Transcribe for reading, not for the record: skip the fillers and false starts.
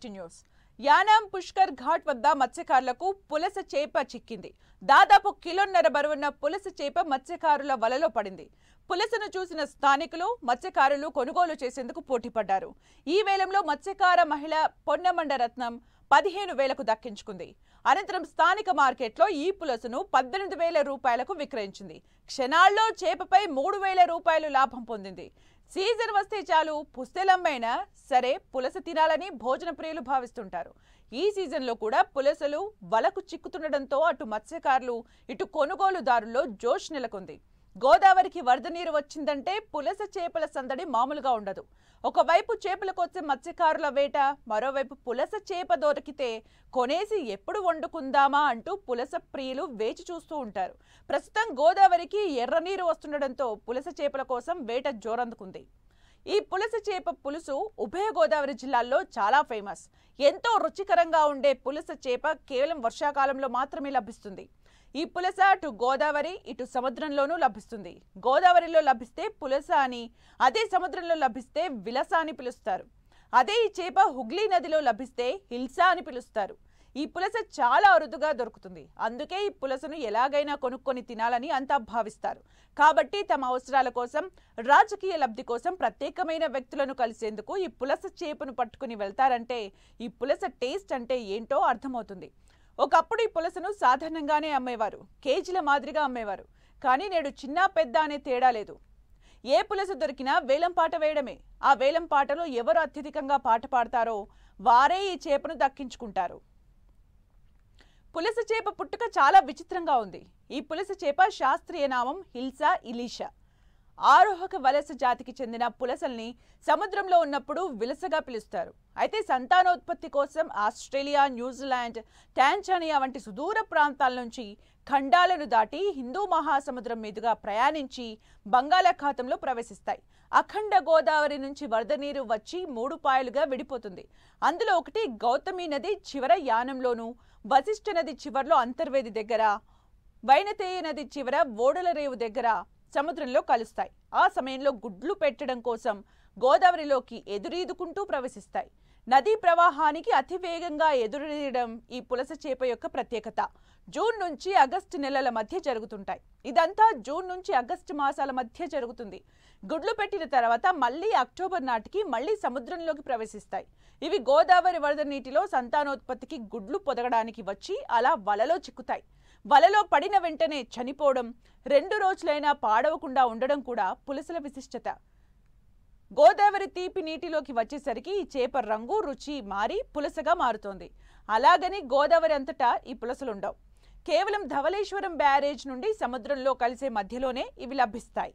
Breaking news. Yanam Pushkar Ghat వద్ద మత్స్యకారులకు పులస చేప చిక్కింది. దాదాపు కిలోన్నర బరువున్న పులస చేప మత్స్యకారుల వలలో పడింది. పులసను చూసిన స్థానికులు మత్స్యకారులు కొనుగోలు చేసేందుకు పోటీపడ్డారు. ఈ వేలంలో మత్స్యకార మహిళ పొన్నమండ రత్నం 15,000కు దక్కించుకుంది. అనంతరం స్థానిక మార్కెట్లో ఈ పులసను 18,000 రూపాయలకు విక్రయించింది. క్షణాల్లో చేపపై 3,000 రూపాయలు లాభం పొందింది. సీజన్ వస్తే చాలు పుస్తెలమ్మైనా సరే పులస తినాలని భోజన ప్రియులు భావిస్తుంటారు. ఈ సీజన్లో కూడా పులసలు వలకు చిక్కుతుండటంతో అటు మత్స్యకారులు ఇటు కొనుగోలుదారుల్లో జోష్ నెలకొంది. గోదావరికి వరద నీరు వచ్చిందంటే పులస చేపల సందడి మామూలుగా ఉండదు. ఒకవైపు చేపల కోసం మత్స్యకారుల వేట, మరోవైపు పులస చేప దొరికితే కొనేసి ఎప్పుడు వండుకుందామా అంటూ పులస ప్రియులు వేచి చూస్తూ ఉంటారు. ప్రస్తుతం గోదావరికి ఎర్ర నీరు వస్తుండటంతో పులస చేపల కోసం వేట జోరందుకుంది. ఈ పులస చేప పులుసు ఉభయ గోదావరి జిల్లాల్లో చాలా ఫేమస్. ఎంతో రుచికరంగా ఉండే పులస చేప కేవలం వర్షాకాలంలో మాత్రమే లభిస్తుంది. ఈ పులస అటు గోదావరి ఇటు సముద్రంలోనూ లభిస్తుంది. గోదావరిలో లభిస్తే పులస అని, అదే సముద్రంలో లభిస్తే విలస అని పిలుస్తారు. అదే ఈ చేప హుగ్లీ నదిలో లభిస్తే హిల్సా అని పిలుస్తారు. ఈ పులస చాలా అరుదుగా దొరుకుతుంది. అందుకే ఈ పులసను ఎలాగైనా కొనుక్కొని తినాలని అంతా భావిస్తారు. కాబట్టి తమ అవసరాల కోసం, రాజకీయ లబ్ధి కోసం ప్రత్యేకమైన వ్యక్తులను కలిసేందుకు ఈ పులస చేపను పట్టుకుని వెళ్తారంటే ఈ పులస టేస్ట్ అంటే ఏంటో అర్థమవుతుంది. ఒకప్పుడు ఈ పులసను సాధారణంగానే అమ్మేవారు, కేజీల మాదిరిగా అమ్మేవారు. కానీ నేడు చిన్న పెద్ద అనే తేడా లేదు. ఏ పులస దొరికినా వేలం పాట వేయడమే. ఆ వేలం పాటలో ఎవరు అత్యధికంగా పాట పాడతారో వారే ఈ చేపను దక్కించుకుంటారు. పులస చేప పుట్టుక చాలా విచిత్రంగా ఉంది. ఈ పులస చేప శాస్త్రీయ నామం హిల్సా ఇలీషా. ఆరోహక వలస జాతికి చెందిన పులసల్ని సముద్రంలో ఉన్నప్పుడు విలసగా పిలుస్తారు. అయితే సంతానోత్పత్తి కోసం ఆస్ట్రేలియా, న్యూజిలాండ్, టాంజానియా వంటి సుదూర ప్రాంతాల నుంచి ఖండాలను దాటి హిందూ మహాసముద్రం మీదుగా ప్రయాణించి బంగాళాఖాతంలో ప్రవేశిస్తాయి. అఖండ గోదావరి నుంచి వరద నీరు వచ్చి 3 పాయలుగా విడిపోతుంది. అందులో ఒకటి గౌతమి నది చివర యానంలోను, వశిష్ఠ నది చివర్లో అంతర్వేది దగ్గర, వైనతేయ నది చివర ఓడల రేవు దగ్గర సముద్రంలో కలుస్తాయి. ఆ సమయంలో గుడ్లు పెట్టడం కోసం గోదావరిలోకి ఎదురీదుకుంటూ ప్రవేశిస్తాయి. నదీ ప్రవాహానికి అతివేగంగా ఎదురీదడం ఈ పులస చేప యొక్క ప్రత్యేకత. జూన్ నుంచి ఆగస్టు నెలల మధ్య జరుగుతుంటాయి. ఇదంతా జూన్ నుంచి ఆగస్టు మాసాల మధ్య జరుగుతుంది. గుడ్లు పెట్టిన తర్వాత మళ్ళీ అక్టోబర్ నాటికి మళ్ళీ సముద్రంలోకి ప్రవేశిస్తాయి. ఇవి గోదావరి వరద నీటిలో సంతానోత్పత్తికి గుడ్లు పొదగడానికి వచ్చి అలా వలలో చిక్కుతాయి. వలలో పడిన వెంటనే చనిపోవడం, 2 రోజులైనా పాడవకుండా ఉండడం కూడా పులసల విశిష్టత. గోదావరి తీపి నీటిలోకి వచ్చేసరికి ఈ చేప రంగు, రుచి మారి పులసగా మారుతోంది. అలాగని గోదావరి అంతటా ఈ పులసలుండవు. కేవలం ధవళేశ్వరం బ్యారేజ్ నుండి సముద్రంలో కలిసే మధ్యలోనే ఇవి లభిస్తాయి.